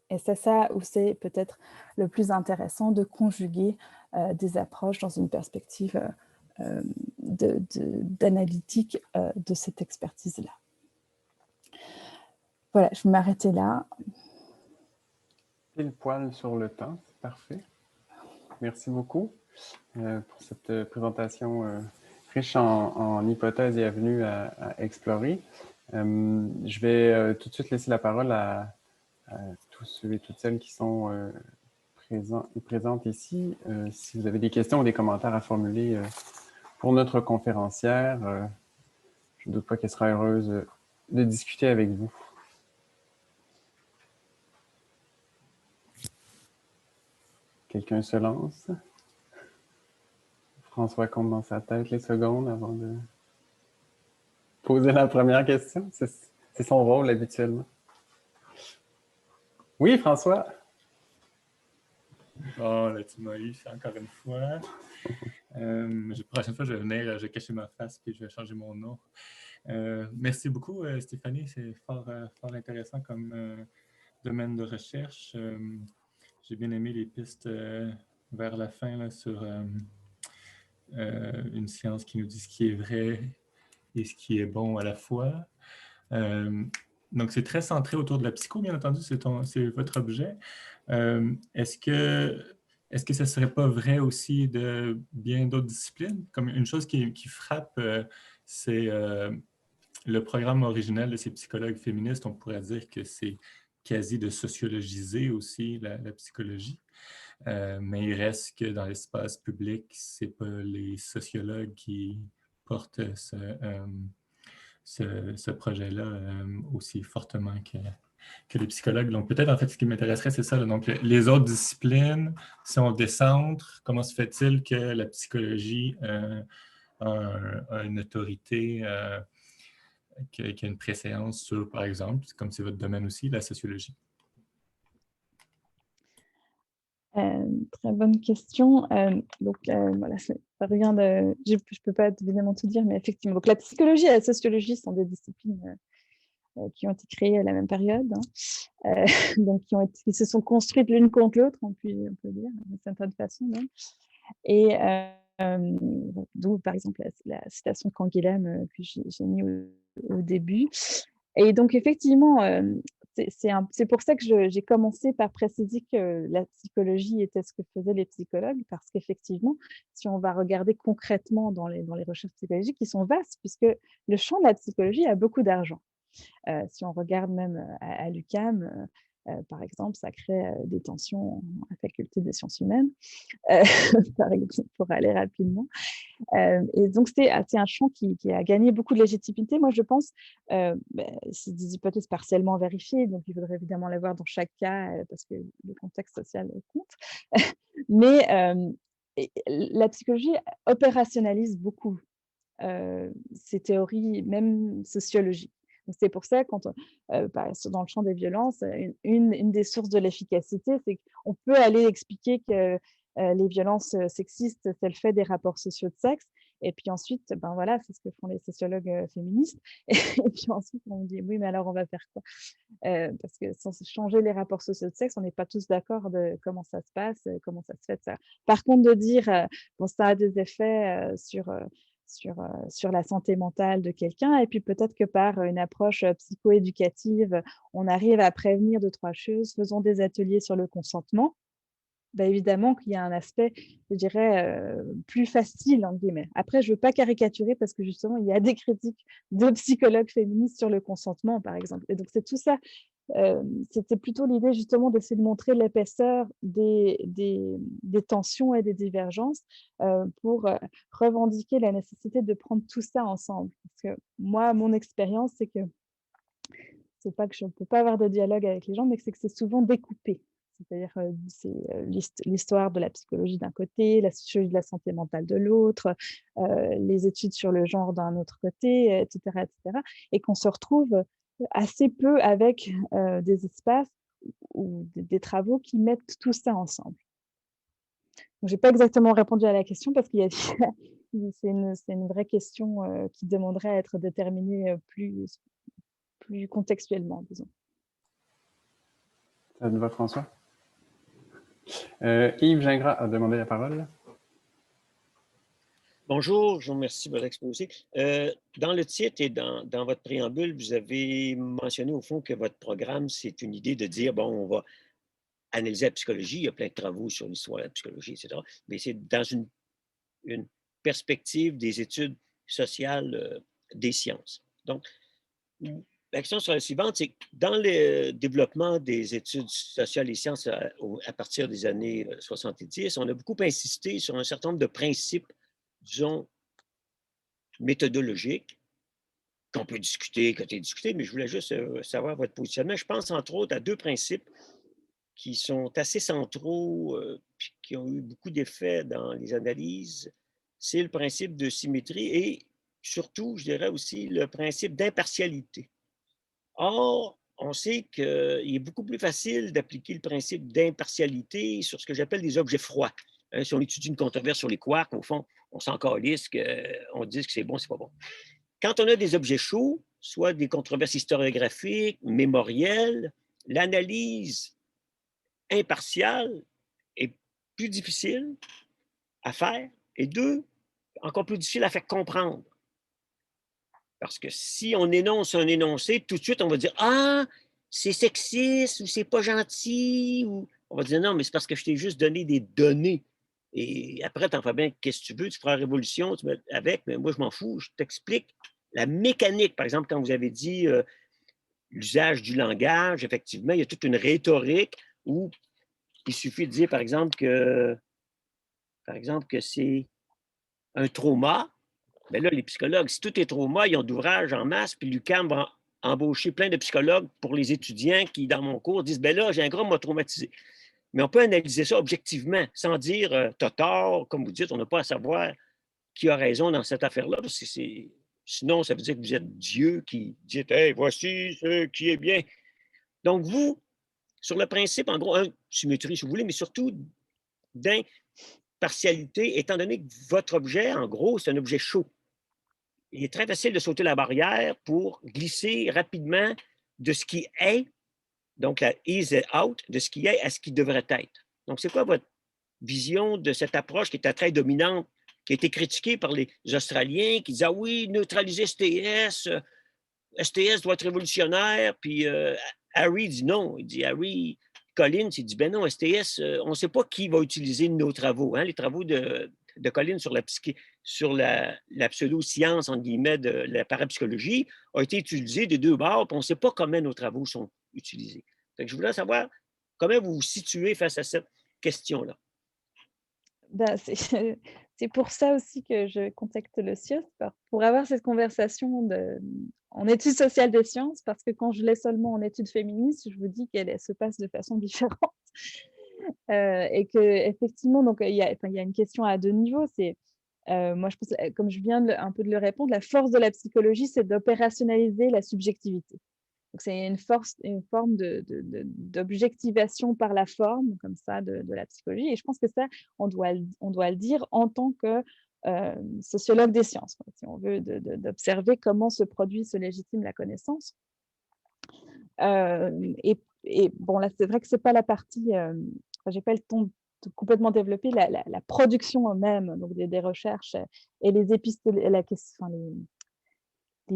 Et c'est ça où c'est peut-être le plus intéressant de conjuguer des approches dans une perspective d'analytique de cette expertise-là. Voilà, je vais m'arrêter là. Pile poil sur le temps, c'est parfait. Merci beaucoup pour cette présentation riche en hypothèses et avenues à explorer. Je vais tout de suite laisser la parole à tous ceux et toutes celles qui sont présents et présentes ici. Si vous avez des questions ou des commentaires à formuler pour notre conférencière, je ne doute pas qu'elle sera heureuse de discuter avec vous. Quelqu'un se lance? François compte dans sa tête les secondes avant de poser la première question. C'est son rôle habituellement. Oui, François? Bon, là, tu m'as eu encore une fois. La prochaine fois, je vais venir, je vais cacher ma face puis je vais changer mon nom. Merci beaucoup, Stéphanie. C'est fort intéressant comme domaine de recherche. J'ai bien aimé les pistes vers la fin là, sur une science qui nous dit ce qui est vrai et ce qui est bon à la fois. Donc, c'est très centré autour de la psycho, bien entendu, c'est votre objet. Est-ce que ce ne serait pas vrai aussi de bien d'autres disciplines? Comme une chose qui frappe, c'est le programme originel de ces psychologues féministes. On pourrait dire que c'est quasi de sociologiser aussi la psychologie. Mais il reste que dans l'espace public, ce n'est pas les sociologues qui portent ce projet-là aussi fortement que les psychologues. Donc, peut-être, en fait, ce qui m'intéresserait, c'est ça. Là. Donc, les autres disciplines, si on décentre, comment se fait-il que la psychologie a une autorité, qui a une préséance sur, par exemple, comme c'est votre domaine aussi, la sociologie? Très bonne question. Donc, voilà, ça revient de... Je ne peux pas évidemment tout dire, mais effectivement. Donc, la psychologie et la sociologie sont des disciplines qui ont été créées à la même période, hein. Donc qui se sont construites l'une contre l'autre, on peut dire, d'une certaine façon. Hein. Et d'où, par exemple, la citation de Canguilhem que j'ai mis au début. Et donc, effectivement, c'est pour ça que j'ai commencé par préciser que la psychologie était ce que faisaient les psychologues, parce qu'effectivement, si on va regarder concrètement dans les recherches psychologiques, qui sont vastes, puisque le champ de la psychologie a beaucoup d'argent. Si on regarde même à l'UQAM, par exemple, ça crée des tensions à la faculté des sciences humaines, par exemple, pour aller rapidement. Et donc, c'est un champ qui a gagné beaucoup de légitimité. Moi, je pense, c'est des hypothèses partiellement vérifiées, donc il faudrait évidemment les voir dans chaque cas, parce que le contexte social compte. Mais la psychologie opérationnalise beaucoup ces théories, même sociologiques. C'est pour ça, quand dans le champ des violences, une des sources de l'efficacité, c'est qu'on peut aller expliquer que les violences sexistes, c'est le fait des rapports sociaux de sexe. Et puis ensuite, ben voilà, c'est ce que font les sociologues féministes. Et puis ensuite, on me dit, oui, mais alors on va faire quoi? Parce que sans changer les rapports sociaux de sexe, on n'est pas tous d'accord de comment ça se passe, comment ça se fait. Ça. Par contre, de dire, bon, ça a des effets sur la santé mentale de quelqu'un, et puis peut-être que par une approche psychoéducative, on arrive à prévenir 2-3 choses, faisons des ateliers sur le consentement. Ben évidemment qu'il y a un aspect, je dirais, plus facile, entre guillemets. Après, je ne veux pas caricaturer parce que justement, il y a des critiques de psychologues féministes sur le consentement, par exemple. Et donc, c'est tout ça. C'était plutôt l'idée justement d'essayer de montrer l'épaisseur des tensions et des divergences pour revendiquer la nécessité de prendre tout ça ensemble. Parce que moi, mon expérience, c'est que c'est pas que je ne peux pas avoir de dialogue avec les gens, mais c'est que c'est souvent découpé. C'est-à-dire, c'est l'histoire de la psychologie d'un côté, la sociologie de la santé mentale de l'autre, les études sur le genre d'un autre côté, etc., etc. Et qu'on se retrouve assez peu avec des espaces ou des travaux qui mettent tout ça ensemble. Je n'ai pas exactement répondu à la question parce qu'il y a c'est une vraie question qui demanderait à être déterminée plus contextuellement, disons. Ça te va, François? Yves Gingras a demandé la parole. Bonjour, je vous remercie de votre exposé. Dans le titre et dans votre préambule, vous avez mentionné au fond que votre programme, c'est une idée de dire, bon, on va analyser la psychologie, il y a plein de travaux sur l'histoire de la psychologie, etc. Mais c'est dans une perspective des études sociales des sciences. Donc, la question sera la suivante, c'est que dans le développement des études sociales et sciences à partir des années 70, on a beaucoup insisté sur un certain nombre de principes, disons, méthodologiques, qu'on peut discuter, mais je voulais juste savoir votre positionnement. Je pense entre autres à 2 principes qui sont assez centraux, puis qui ont eu beaucoup d'effets dans les analyses. C'est le principe de symétrie et surtout, je dirais aussi, le principe d'impartialité. Or, on sait qu'il est beaucoup plus facile d'appliquer le principe d'impartialité sur ce que j'appelle des objets froids. Hein, si on étudie une controverse sur les quarks, au fond, on s'en calisse qu'on dise que c'est bon, c'est pas bon. Quand on a des objets chauds, soit des controverses historiographiques, mémorielles, l'analyse impartiale est plus difficile à faire et 2, encore plus difficile à faire comprendre. Parce que si on énonce un énoncé, tout de suite, on va dire « Ah, c'est sexiste ou c'est pas gentil. » ou on va dire « Non, mais c'est parce que je t'ai juste donné des données. » Et après, tu en fais bien qu'est-ce que tu veux, tu feras révolution tu mets avec, mais moi, je m'en fous, je t'explique la mécanique. Par exemple, quand vous avez dit l'usage du langage, effectivement, il y a toute une rhétorique où il suffit de dire, par exemple, que c'est un trauma. Mais là, les psychologues, si tout est trauma, ils ont d'ouvrages en masse, puis l'UQAM va embaucher plein de psychologues pour les étudiants qui, dans mon cours, disent « ben là, j'ai un gars m'a traumatisé ». Mais on peut analyser ça objectivement, sans dire « t'as tort », comme vous dites, on n'a pas à savoir qui a raison dans cette affaire-là, parce que sinon, ça veut dire que vous êtes Dieu qui dit « hey, voici ce qui est bien ». Donc, vous, sur le principe, en gros, symétrie, si vous voulez, mais surtout d'impartialité, étant donné que votre objet, en gros, c'est un objet chaud. Il est très facile de sauter la barrière pour glisser rapidement de ce qui est, donc la is et out, de ce qui est à ce qui devrait être. Donc, c'est quoi votre vision de cette approche qui était très dominante, qui a été critiquée par les Australiens, qui disaient « Ah oui, neutraliser STS, STS doit être révolutionnaire », puis Harry dit non. Il dit Harry Collins, il dit ben non, STS, on ne sait pas qui va utiliser nos travaux. Hein? Les travaux de Collins sur la pseudo-science, entre guillemets, de la parapsychologie, ont été utilisés des deux bords, puis on ne sait pas comment nos travaux sont utilisés. Donc, je voulais savoir comment vous vous situez face à cette question-là. Ben, c'est pour ça aussi que je contacte le CIOS, pour avoir cette conversation en études sociales des sciences, parce que quand je l'ai seulement en études féministes, je vous dis qu'elle se passe de façon différente. Et qu'effectivement, donc il y a une question à deux niveaux. Moi, je pense, comme je viens un peu de le répondre, la force de la psychologie, c'est d'opérationnaliser la subjectivité. Donc, c'est une forme d'objectivation par la forme, comme ça, de la psychologie. Et je pense que ça, on doit le dire en tant que sociologue des sciences, si on veut, d'observer comment se produit, se légitime la connaissance. Et bon, là, c'est vrai que ce n'est pas la partie, je n'ai pas le temps de complètement développer la production même, donc des recherches et les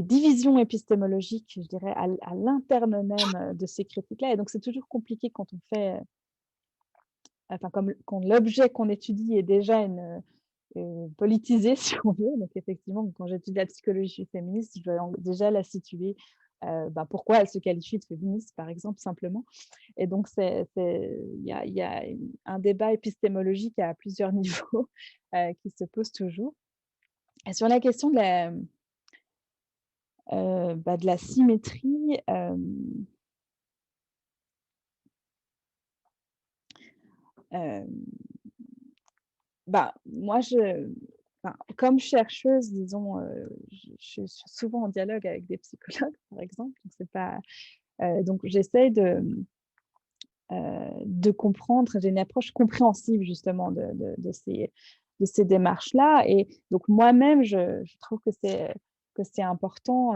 divisions épistémologiques, je dirais, à l'interne même de ces critiques-là. Et donc, c'est toujours compliqué quand on fait, quand l'objet qu'on étudie est déjà politisé, si on veut. Donc, effectivement, quand j'étudie la psychologie féministe, je dois déjà la situer. Pourquoi elle se qualifie de féministe, par exemple, simplement. Et donc, il y a un débat épistémologique à plusieurs niveaux qui se pose toujours. Et sur la question de la symétrie, moi, comme chercheuse, disons, je suis souvent en dialogue avec des psychologues, par exemple. Donc, donc j'essaie de comprendre, j'ai une approche compréhensive justement de ces démarches-là. Et donc moi-même, je trouve que c'est important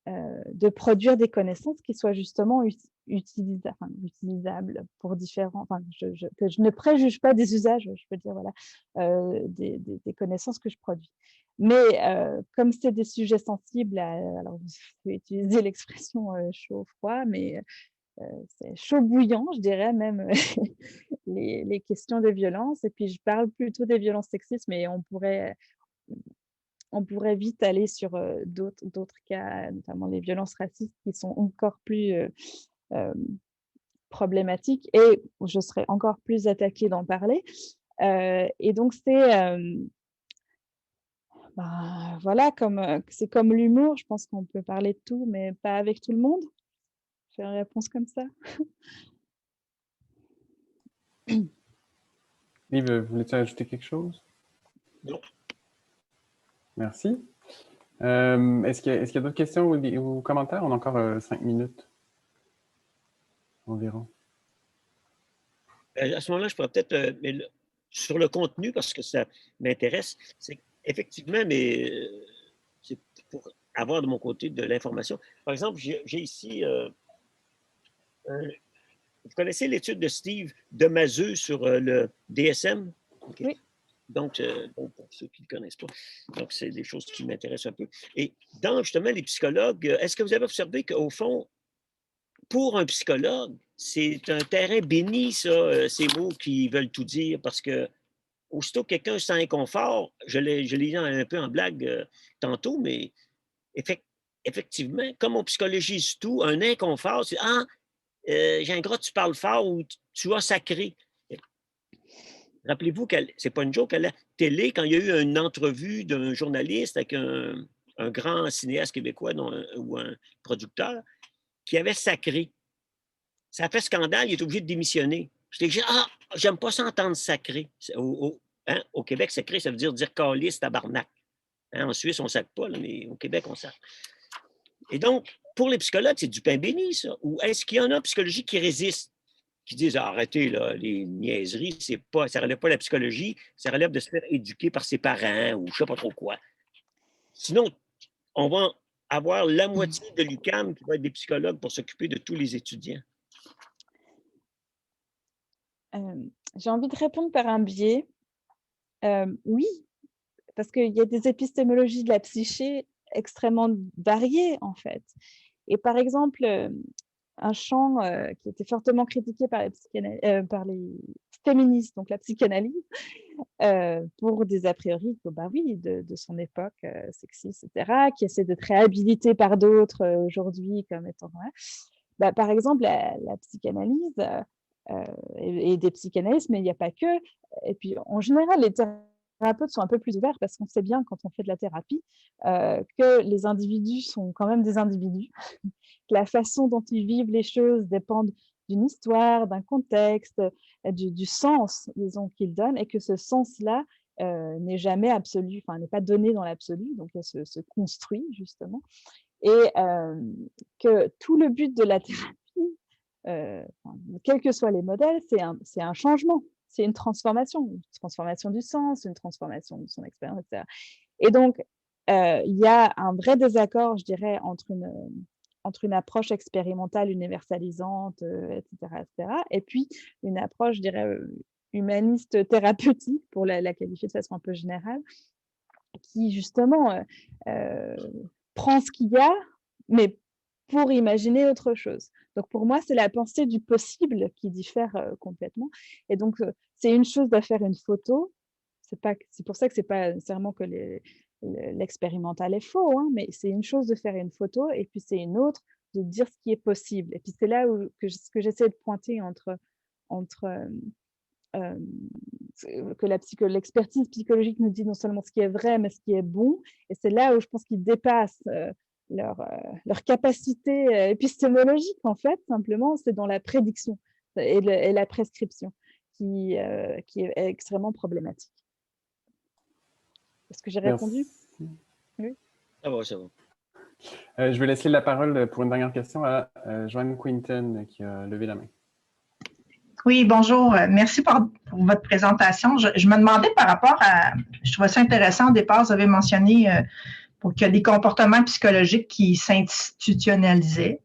de produire des connaissances qui soient justement utilisables pour différents, que je ne préjuge pas des usages, je peux dire, voilà, des connaissances que je produis. Mais comme c'est des sujets sensibles, alors vous pouvez utiliser l'expression chaud-froid, mais c'est chaud bouillant, je dirais même, les questions de violence. Et puis, je parle plutôt des violences sexistes, mais on pourrait vite aller sur d'autres cas, notamment les violences racistes, qui sont encore plus problématiques, et je serais encore plus attaquée d'en parler. Et donc, voilà, c'est comme l'humour, je pense qu'on peut parler de tout, mais pas avec tout le monde. J'ai une réponse comme ça. Yves, voulais-tu ajouter quelque chose? Non. Merci. Est-ce qu'il y a d'autres questions ou commentaires? On a encore 5 minutes environ. À ce moment-là, je pourrais peut-être, sur le contenu, parce que ça m'intéresse, c'est effectivement, mais c'est pour avoir de mon côté de l'information. Par exemple, j'ai ici, vous connaissez l'étude de Steve Demazeux sur le DSM? Okay. Oui. Donc, pour ceux qui ne le connaissent pas, donc c'est des choses qui m'intéressent un peu. Et dans justement les psychologues, est-ce que vous avez observé qu'au fond, pour un psychologue, c'est un terrain béni, ça, ces mots qui veulent tout dire, parce que aussitôt que quelqu'un sent inconfort, je l'ai dit un peu en blague tantôt, mais effectivement, comme on psychologise tout, un inconfort, c'est « Ah, Jean Gras, tu parles fort » ou « Tu as sacré ». Rappelez-vous que c'est pas une joke, à la télé, quand il y a eu une entrevue d'un journaliste avec un un grand cinéaste québécois ou un producteur qui avait sacré. Ça a fait scandale, il est obligé de démissionner. J'étais dit, ah, j'aime pas s'entendre sacré. Au Québec, sacré, ça veut dire calice, tabarnak. Hein, en Suisse, on ne sac pas, là, mais au Québec, on sac. Et donc, pour les psychologues, c'est du pain béni, ça. Ou est-ce qu'il y en a en psychologie qui résistent, qui disent, ah, arrêtez là, les niaiseries, ça ne relève pas de la psychologie, ça relève de se faire éduquer par ses parents ou je ne sais pas trop quoi. Sinon, on va avoir la moitié de l'UQAM qui va être des psychologues pour s'occuper de tous les étudiants. J'ai envie de répondre par un biais. Oui, parce qu'il y a des épistémologies de la psyché extrêmement variées, en fait. Et par exemple, un champ qui était fortement critiqué par les féministes, donc la psychanalyse, pour des a priori bah oui, de son époque sexiste, etc., qui essaie d'être réhabilité par d'autres aujourd'hui comme étant... Bah, par exemple, la psychanalyse et des psychanalystes, mais il n'y a pas que. Et puis, en général, les thérapeutes sont un peu plus ouverts parce qu'on sait bien, quand on fait de la thérapie, que les individus sont quand même des individus, que la façon dont ils vivent les choses dépend d'une histoire, d'un contexte, du sens, disons, qu'ils donnent, et que ce sens-là n'est jamais absolu, enfin, n'est pas donné dans l'absolu, donc elle se construit, justement. Et que tout le but de la thérapie, quels que soient les modèles, c'est un changement, c'est une transformation du sens, une transformation de son expérience, etc. Et donc, il y a un vrai désaccord, je dirais, entre une approche expérimentale universalisante, etc., et puis une approche, je dirais, humaniste thérapeutique, pour la qualifier de façon un peu générale, qui justement prend ce qu'il y a, mais pour imaginer autre chose. Donc pour moi, c'est la pensée du possible qui diffère complètement. Et donc, c'est une chose de faire une photo. C'est pour ça que ce n'est pas nécessairement que l'expérimental est faux, hein, mais c'est une chose de faire une photo, et puis c'est une autre de dire ce qui est possible. Et puis c'est là ce que j'essaie de pointer entre que l'expertise psychologique nous dit non seulement ce qui est vrai, mais ce qui est bon. Et c'est là où je pense qu'ils dépassent leur capacité épistémologique, en fait, simplement, c'est dans la prédiction et la prescription qui est extrêmement problématique. Est-ce que j'ai répondu? Oui. Ça va, ça va. Je vais laisser la parole pour une dernière question à Joanne Quinton qui a levé la main. Oui, bonjour. Merci pour votre présentation. Je me demandais par rapport à... Je trouvais ça intéressant au départ, vous avez mentionné qu'il y a des comportements psychologiques qui s'institutionnalisaient.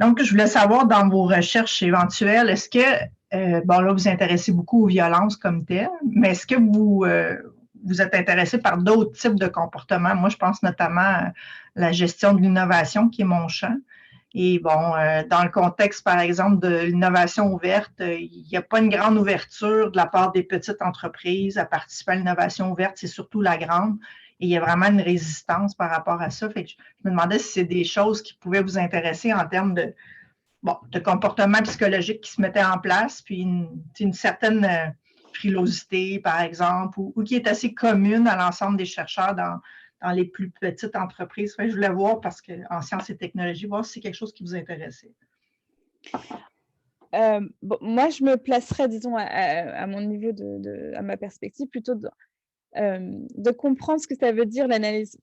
Donc, je voulais savoir dans vos recherches éventuelles, est-ce que, bon là, vous vous intéressez beaucoup aux violences comme telles, mais est-ce que vous êtes intéressé par d'autres types de comportements? Moi, je pense notamment à la gestion de l'innovation, qui est mon champ. Et bon, dans le contexte, par exemple, de l'innovation ouverte, il n'y a pas une grande ouverture de la part des petites entreprises à participer à l'innovation ouverte, c'est surtout la grande. Et il y a vraiment une résistance par rapport à ça. Fait que je me demandais si c'est des choses qui pouvaient vous intéresser en termes de comportements psychologiques qui se mettaient en place, puis une certaine frilosité, par exemple, ou qui est assez commune à l'ensemble des chercheurs dans les plus petites entreprises. Enfin, je voulais voir, parce qu'en sciences et technologies, voir si c'est quelque chose qui vous intéressait. Moi, je me placerais, disons, à mon niveau, à ma perspective, plutôt de comprendre ce que ça veut dire l'analyse,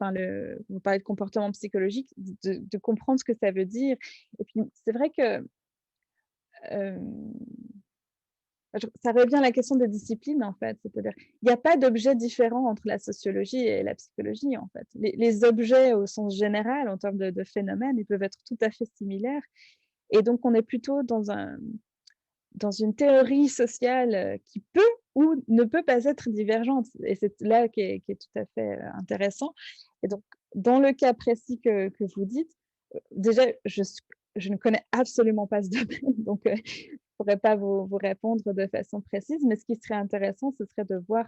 vous parlez de comportement psychologique, de comprendre ce que ça veut dire. Et puis, c'est vrai que ça revient à la question des disciplines, en fait. C'est-à-dire, il n'y a pas d'objet différent entre la sociologie et la psychologie, en fait. Les objets, au sens général, en termes de phénomènes, ils peuvent être tout à fait similaires. Et donc, on est plutôt dans une théorie sociale qui peut ou ne peut pas être divergente. Et c'est là qui est tout à fait intéressant. Et donc, dans le cas précis que vous dites, déjà, je ne connais absolument pas ce domaine, donc je ne pourrais pas vous répondre de façon précise, mais ce qui serait intéressant, ce serait de voir,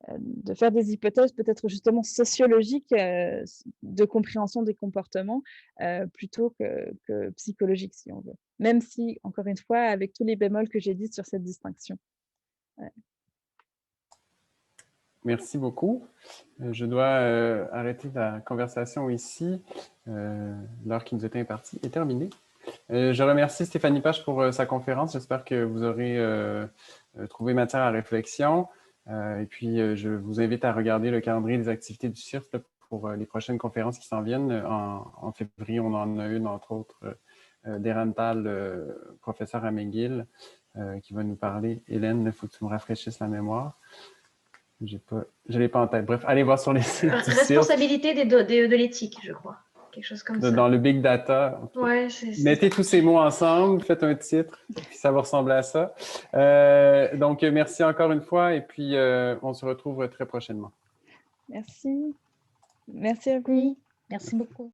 de faire des hypothèses peut-être justement sociologiques de compréhension des comportements plutôt que psychologiques, si on veut. Même si, encore une fois, avec tous les bémols que j'ai dit sur cette distinction. Ouais. Merci beaucoup. Je dois arrêter la conversation ici. L'heure qui nous était impartie est terminée. Je remercie Stéphanie Pache pour sa conférence. J'espère que vous aurez trouvé matière à réflexion. Et puis, je vous invite à regarder le calendrier des activités du CIRS pour les prochaines conférences qui s'en viennent. En février, on en a une, entre autres, d'Erantal, professeur à McGill, qui va nous parler. Hélène, il faut que tu me rafraîchisses la mémoire. Je ne l'ai pas en tête. Bref, allez voir sur les sites du CIRS. Responsabilité de l'éthique, je crois. Quelque chose comme ça. Dans le big data. Ouais, mettez tous ces mots ensemble, faites un titre, puis ça va ressembler à ça. Donc, merci encore une fois, et puis on se retrouve très prochainement. Merci. Merci à vous. Oui, merci beaucoup.